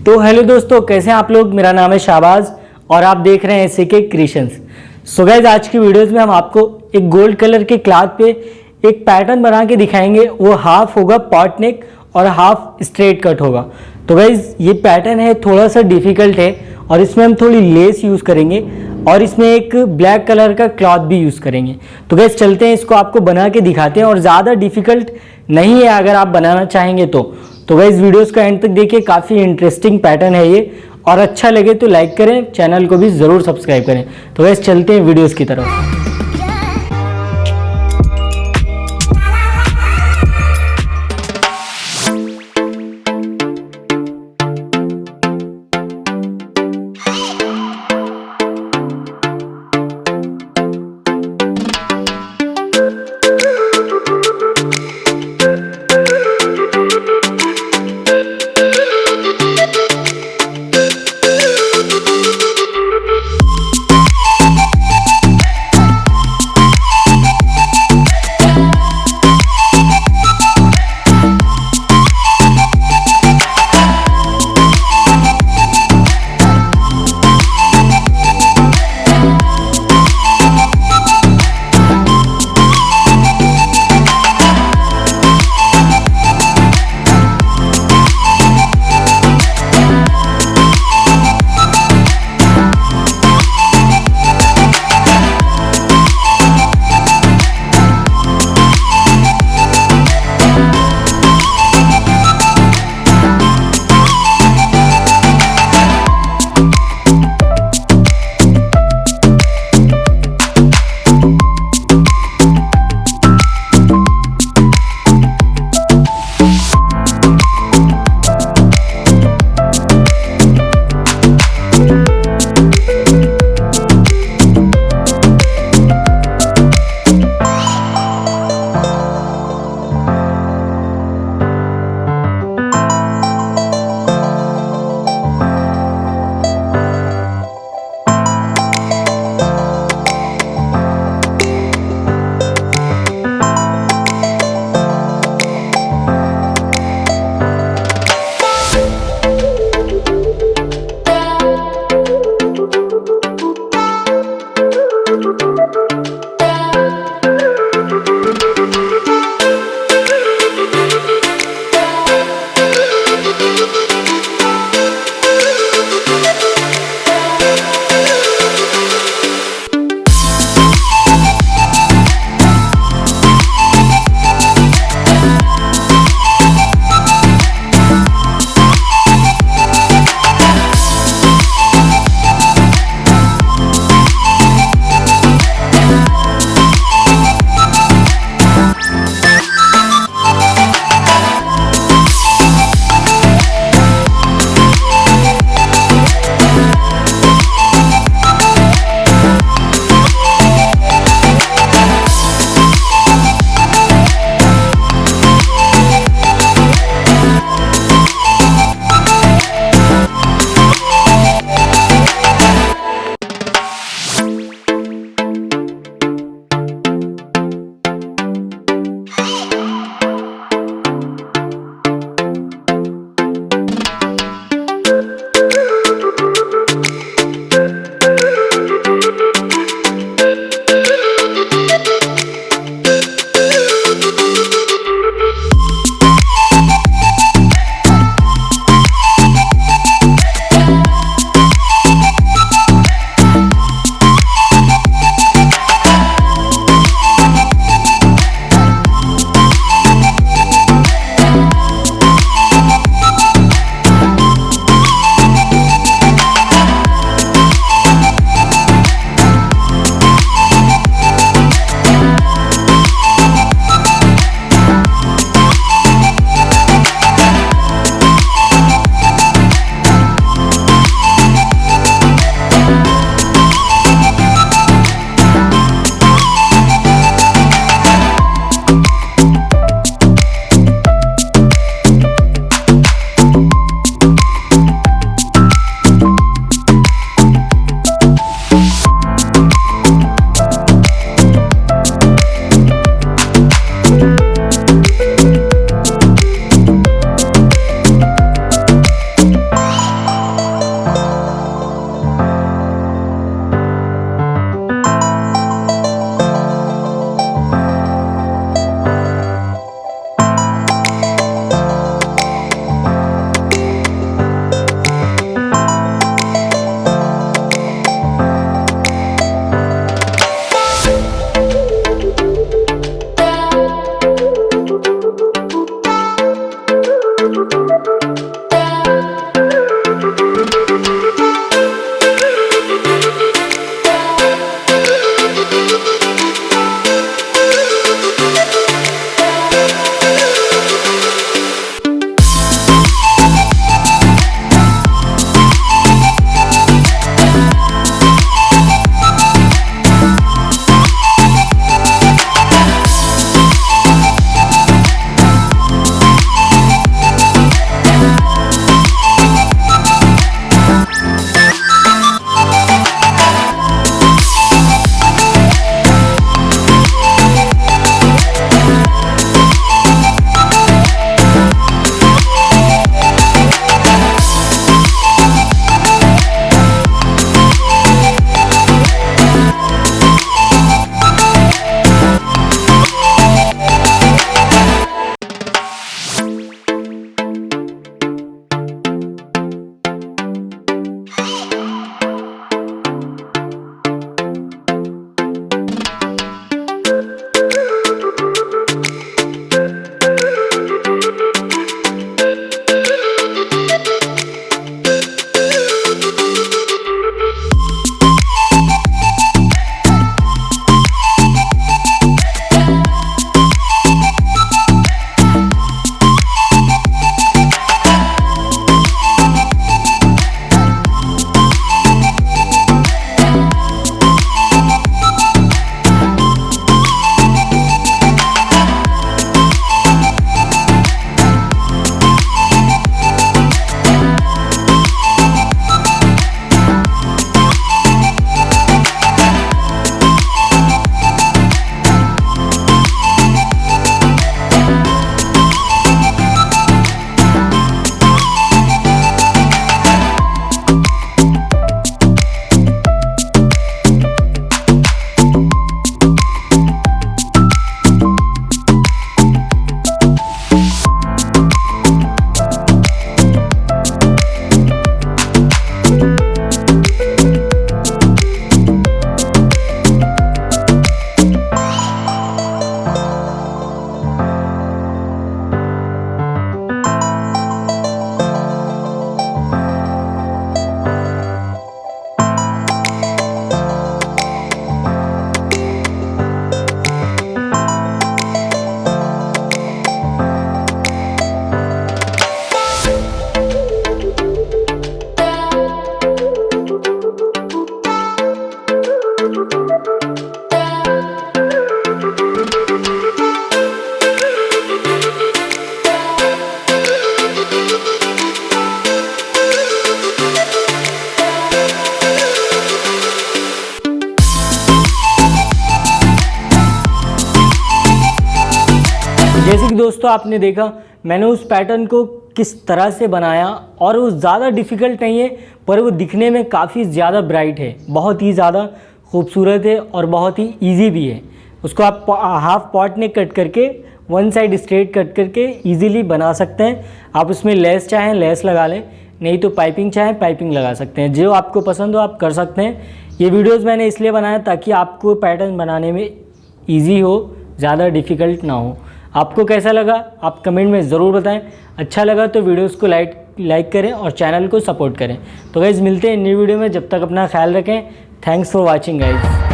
तो हेलो दोस्तों, कैसे हैं आप लोग। मेरा नाम है शाबाज और आप देख रहे हैं SK क्रिएशंस। सो गाइस, आज की वीडियोस में हम आपको एक गोल्ड कलर के क्लॉथ पे एक पैटर्न बना के दिखाएंगे। वो हाफ होगा पॉट नेक और हाफ स्ट्रेट कट होगा। तो गाइस, ये पैटर्न है थोड़ा सा डिफिकल्ट है और इसमें हम थोड़ी लेस यूज़ करेंगे और इसमें एक ब्लैक कलर का क्लॉथ भी यूज़ करेंगे। तो गाइस चलते हैं, इसको आपको बना के दिखाते हैं। और ज़्यादा डिफिकल्ट नहीं है अगर आप बनाना चाहेंगे तो गाइस वीडियोस का एंड तक देखिए, काफ़ी इंटरेस्टिंग पैटर्न है ये। और अच्छा लगे तो लाइक करें, चैनल को भी ज़रूर सब्सक्राइब करें। तो गाइस चलते हैं वीडियोस की तरफ। दोस्तों आपने देखा मैंने उस पैटर्न को किस तरह से बनाया, और वो ज़्यादा डिफ़िकल्ट नहीं है पर वो दिखने में काफ़ी ज़्यादा ब्राइट है, बहुत ही ज़्यादा खूबसूरत है और बहुत ही ईजी भी है। उसको आप हाफ पॉट नेक कट करके वन साइड स्ट्रेट कट करके ईजीली बना सकते हैं। आप उसमें लेस चाहें लेस लगा लें, नहीं तो पाइपिंग चाहें पाइपिंग लगा सकते हैं, जो आपको पसंद हो आप कर सकते हैं। ये वीडियोस मैंने इसलिए बनाया ताकि आपको पैटर्न बनाने में ईजी हो, ज़्यादा डिफ़िकल्ट ना हो। आपको कैसा लगा आप कमेंट में ज़रूर बताएं। अच्छा लगा तो वीडियोस को लाइक करें और चैनल को सपोर्ट करें। तो गाइज़ मिलते हैं न्यू वीडियो में, जब तक अपना ख्याल रखें। Thanks for watching guys.